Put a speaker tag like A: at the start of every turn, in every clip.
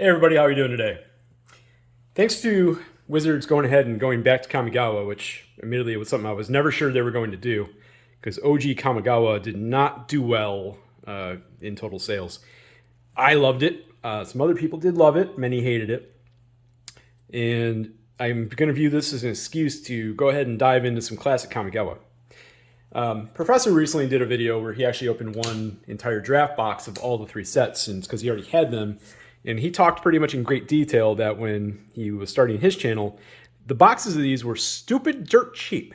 A: Hey everybody, how are you doing today? Thanks to Wizards going ahead and going back to Kamigawa, which admittedly was something I was never sure they were going to do, because OG Kamigawa did not do well in total sales. I loved it. Some other people did love it. Many hated it. And I'm going to view this as an excuse to go ahead and dive into some classic Kamigawa. Professor recently did a video where he actually opened one entire draft box of all the three sets, and it's because he already had them. And he talked pretty much in great detail that when he was starting his channel, the boxes of these were stupid dirt cheap.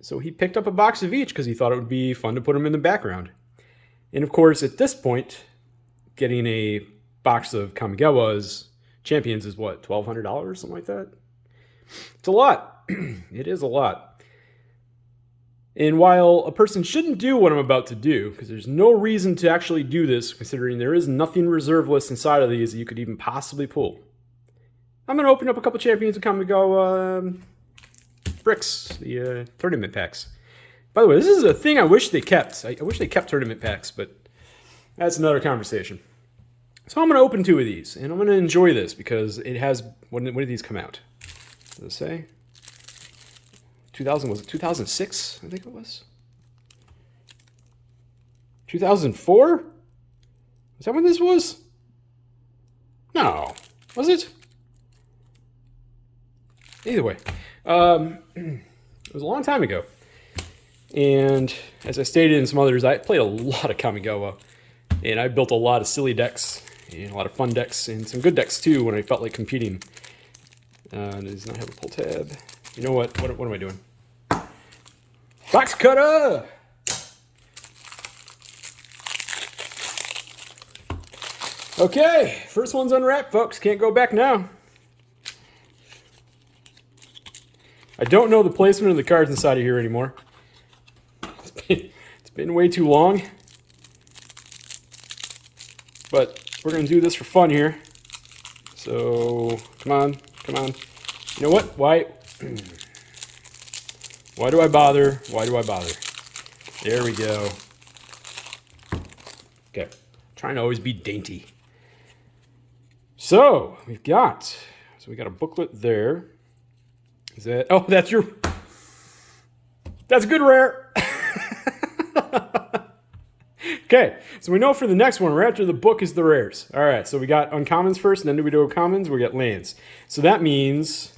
A: So he picked up a box of each because he thought it would be fun to put them in the background. And of course, at this point, getting a box of Kamigawa's Champions is what, $1,200, something like that? It's a lot. It is a lot. And while a person shouldn't do what I'm about to do, because there's no reason to actually do this, considering there is nothing reserve list inside of these that you could even possibly pull, I'm going to open up a couple Champions of Kamigawa bricks, the tournament packs. By the way, this is a thing I wish they kept. I wish they kept tournament packs, but that's another conversation. So I'm going to open two of these, and I'm going to enjoy this because it has, when did these come out? Does it say? 2000, was it 2006? I think it was. 2004? Is that when this was? No. Was it? Either way. It was a long time ago. And as I stated in some others, I played a lot of Kamigawa. And I built a lot of silly decks, and a lot of fun decks, and some good decks too when I felt like competing. It does not have a pull tab. You know what? What am I doing? Box cutter! Okay, first one's unwrapped, folks. Can't go back now. I don't know the placement of the cards inside of here anymore. It's been way too long. But we're going to do this for fun here. So, come on, come on. You know what? Why do I bother? Why do I bother? There we go. Okay. Trying to always be dainty. So, we got a booklet there. Is that, oh, that's a good rare. Okay, so we know for the next one, right after the book is the rares. All right, so we got uncommons first, and then do we do commons? We get lands. So that means,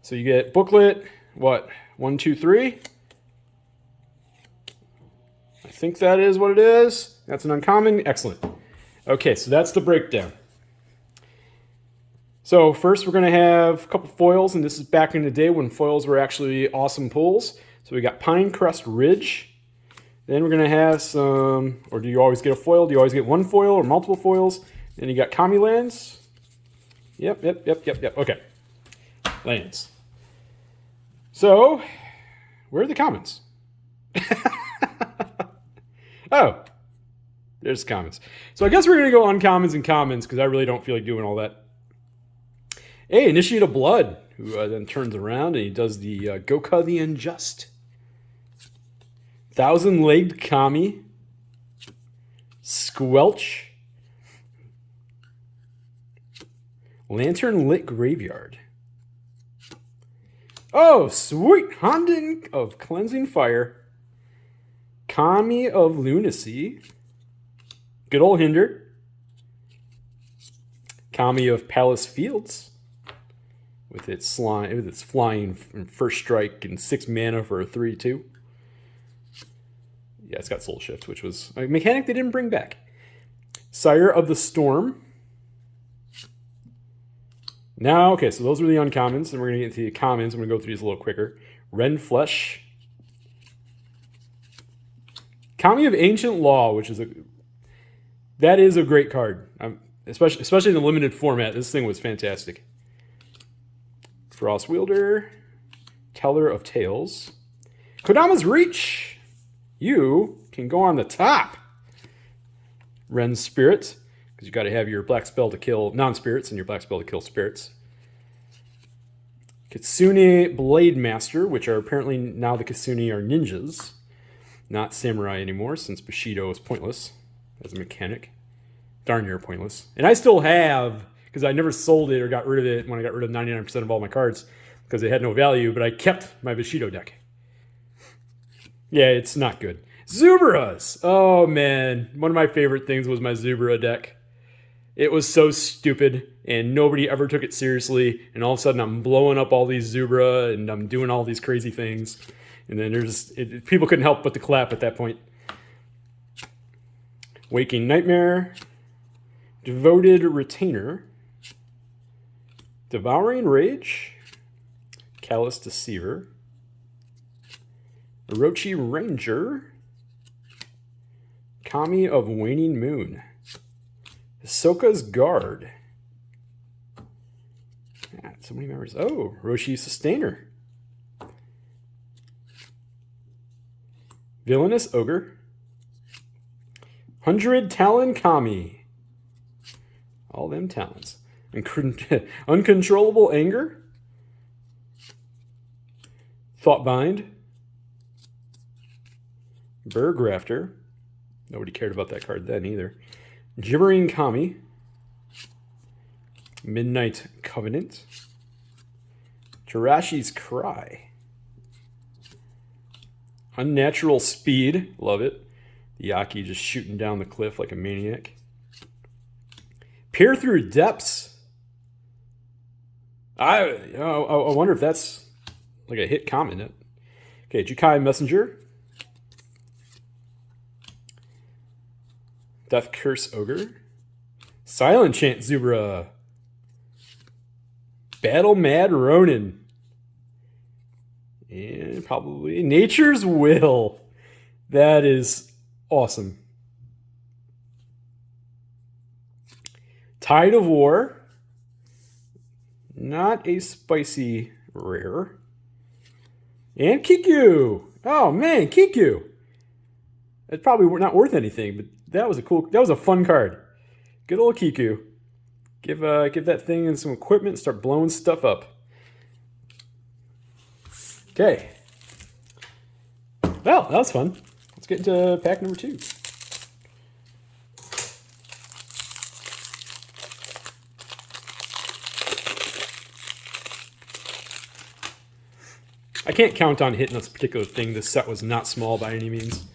A: so you get booklet, what, 1, 2, 3? I think that is what it is. That's an uncommon, excellent. Okay, so that's the breakdown. So first we're gonna have a couple foils, and this is back in the day when foils were actually awesome pulls. So we got Pinecrest Ridge. Then we're going to have some, or do you always get a foil? Do you always get one foil or multiple foils? Then you got Kami lands. Yep. Okay. Lands. So, where are the commons? Oh, there's commons. So I guess we're going to go uncommons and commons because I really don't feel like doing all that. Hey, Initiate of Blood, who then turns around and he does the Goka the Unjust. Thousand-Legged Kami, Squelch, Lantern-Lit Graveyard. Oh, sweet! Honden of Cleansing Fire, Kami of Lunacy, good old Hinder, Kami of Palace Fields, with its flying first strike and 6 mana for a 3/2. Yeah, it's got Soul Shift, which was a mechanic they didn't bring back. Sire of the Storm. Now, okay, so those are the uncommons, and we're going to get into the commons. I'm going to go through these a little quicker. Ren Flesh. Kami of Ancient Law, which is that is a great card, especially in the limited format. This thing was fantastic. Frost Wielder. Teller of Tales. Kodama's Reach. You can go on the top. Ren's Spirit, because you got to have your black spell to kill non-spirits and your black spell to kill spirits. Kitsune Blade Master, which are apparently now the Kitsune are ninjas, not samurai anymore, since Bushido is pointless as a mechanic. darn near pointless. And I still have, because I never sold it or got rid of it when I got rid of 99% of all my cards because they had no value, but I kept my Bushido deck. Yeah, it's not good. Zubaras! Oh man, one of my favorite things was my Zubara deck. It was so stupid, and nobody ever took it seriously, and all of a sudden I'm blowing up all these Zubara, and I'm doing all these crazy things. And then people couldn't help but to clap at that point. Waking Nightmare, Devoted Retainer, Devouring Rage, Callous Deceiver, Orochi Ranger, Kami of Waning Moon, Hisoka's Guard. So many members. Oh, Roshi Sustainer, Villainous Ogre, 100 Talon Kami. All them talents. Uncontrollable Anger, Thoughtbind, Burgrafter. Nobody cared about that card then either. Gibbering Kami, Midnight Covenant, Jirashi's Cry, Unnatural Speed, love it. The Yaki just shooting down the cliff like a maniac. Peer Through Depths. I wonder if that's like a hit common. Okay, Jukai Messenger, Death Curse Ogre, Silent Chant Zubra, Battle Mad Ronin, and probably Nature's Will. That is awesome. Tide of War, not a spicy rare, and Kikyu. Oh man, Kikyu. It's probably not worth anything, but that was a fun card. Good old Kikyu. Give that thing some equipment and start blowing stuff up. Okay. Well, that was fun. Let's get into pack number 2. I can't count on hitting this particular thing. This set was not small by any means.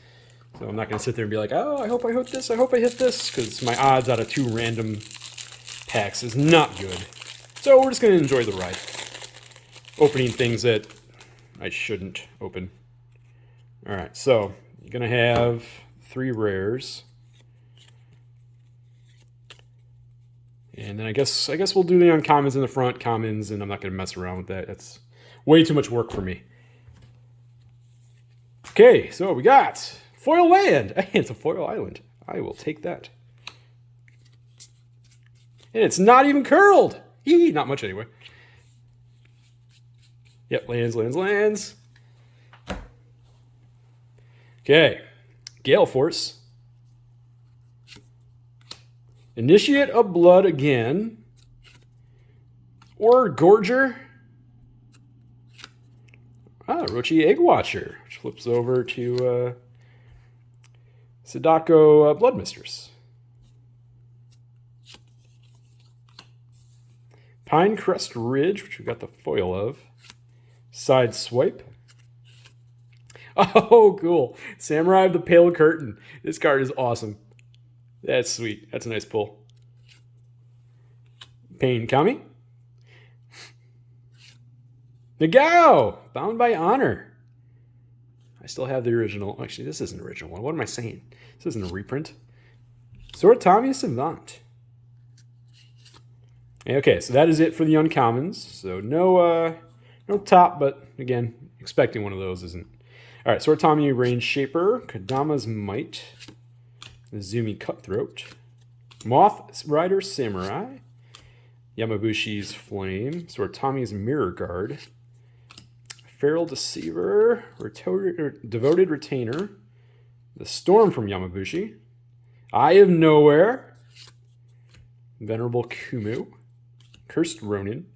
A: So I'm not going to sit there and be like, oh, I hope I hit this, I hope I hit this, because my odds out of 2 random packs is not good. So we're just going to enjoy the ride. Opening things that I shouldn't open. Alright, so you're going to have 3 rares. And then I guess we'll do the uncommons in the front, commons, and I'm not going to mess around with that. That's way too much work for me. Okay, so we got Foil Land. It's a Foil Island. I will take that. And it's not even curled. Not much anyway. Yep, lands. Okay, Gale Force. Initiate of Blood again. Or Gorger. Orochi Egg Watcher, which flips over to Sadako Blood Mistress. Pinecrest Ridge, which we got the foil of. Side Swipe. Oh, cool. Samurai of the Pale Curtain. This card is awesome. That's sweet. That's a nice pull. Pain Kami. Nagao! Bound by Honor. I still have the original. Actually, this isn't an original one. What am I saying? This isn't a reprint. Soratami Savant. Okay, so that is it for the uncommons. So no top, but again, expecting one of those isn't. All right, Soratami Range Shaper, Kadama's Might, Izumi Cutthroat, Moth Rider Samurai, Yamabushi's Flame, Soratami's Mirror Guard, Feral Deceiver, Devoted Retainer, the Storm from Yamabushi, Eye of Nowhere, Venerable Kumu, Cursed Ronin,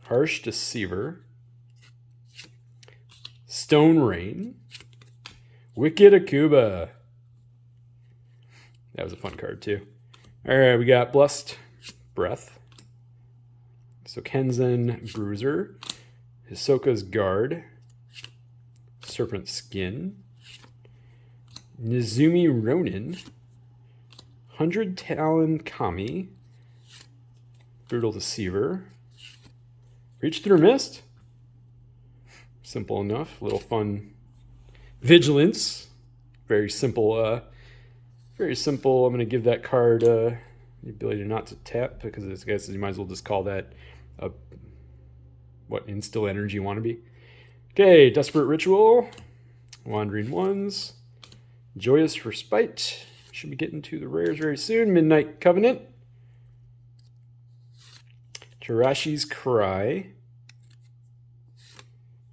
A: Harsh Deceiver, Stone Rain, Wicked Akuba. That was a fun card too. All right, we got Blessed Breath. So Kenzen Bruiser, Hisoka's Guard, Serpent Skin, Nizumi Ronin, 100 Talon Kami, Brutal Deceiver, Reach Through Mist. Simple enough. A little fun. Vigilance. Very simple. Very simple. I'm going to give that card the ability not to tap, because I guess you might as well just call that a Instill Energy Wannabe. Okay, Desperate Ritual, Wandering Ones, Joyous Respite. Should be getting to the rares very soon. Midnight Covenant, Tarashi's Cry,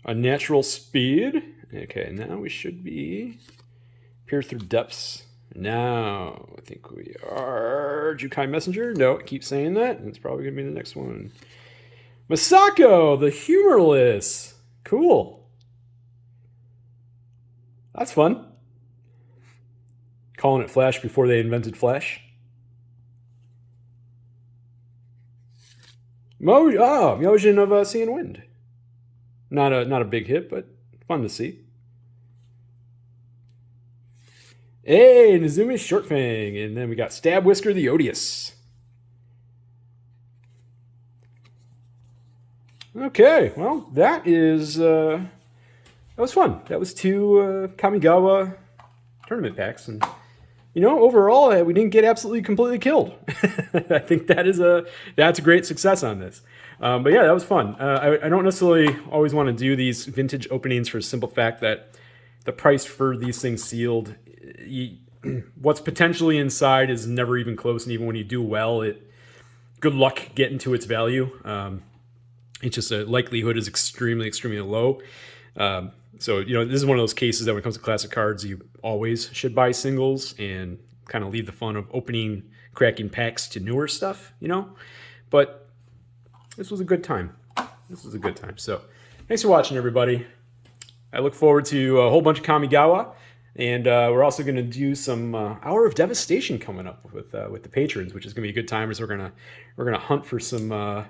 A: Unnatural Speed. Okay, now we should be Peer Through Depths. Now, I think we are Jukai Messenger. No, it keeps saying that. It's probably going to be the next one. Masako, the Humorless. Cool. That's fun. Calling it Flash before they invented Flash. Myojin of Sea and Wind. Not a big hit, but fun to see. Hey, Nizumi's Short Fang. And then we got Stab Whisker the Odious. Okay, well, that was fun. That was 2 Kamigawa tournament packs. And, overall, we didn't get absolutely completely killed. I think that's a great success on this. But yeah, that was fun. I don't necessarily always want to do these vintage openings for the simple fact that the price for these things sealed, what's potentially inside is never even close, and even when you do well, good luck getting to its value. It's just a likelihood is extremely, extremely low. So, this is one of those cases that when it comes to classic cards, you always should buy singles and kind of leave the fun of cracking packs to newer stuff, But this was a good time. So, thanks for watching, everybody. I look forward to a whole bunch of Kamigawa. And we're also going to do some Hour of Devastation coming up with the patrons, which is going to be a good time, as we're gonna hunt for some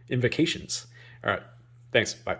A: invocations. All right, thanks. Bye.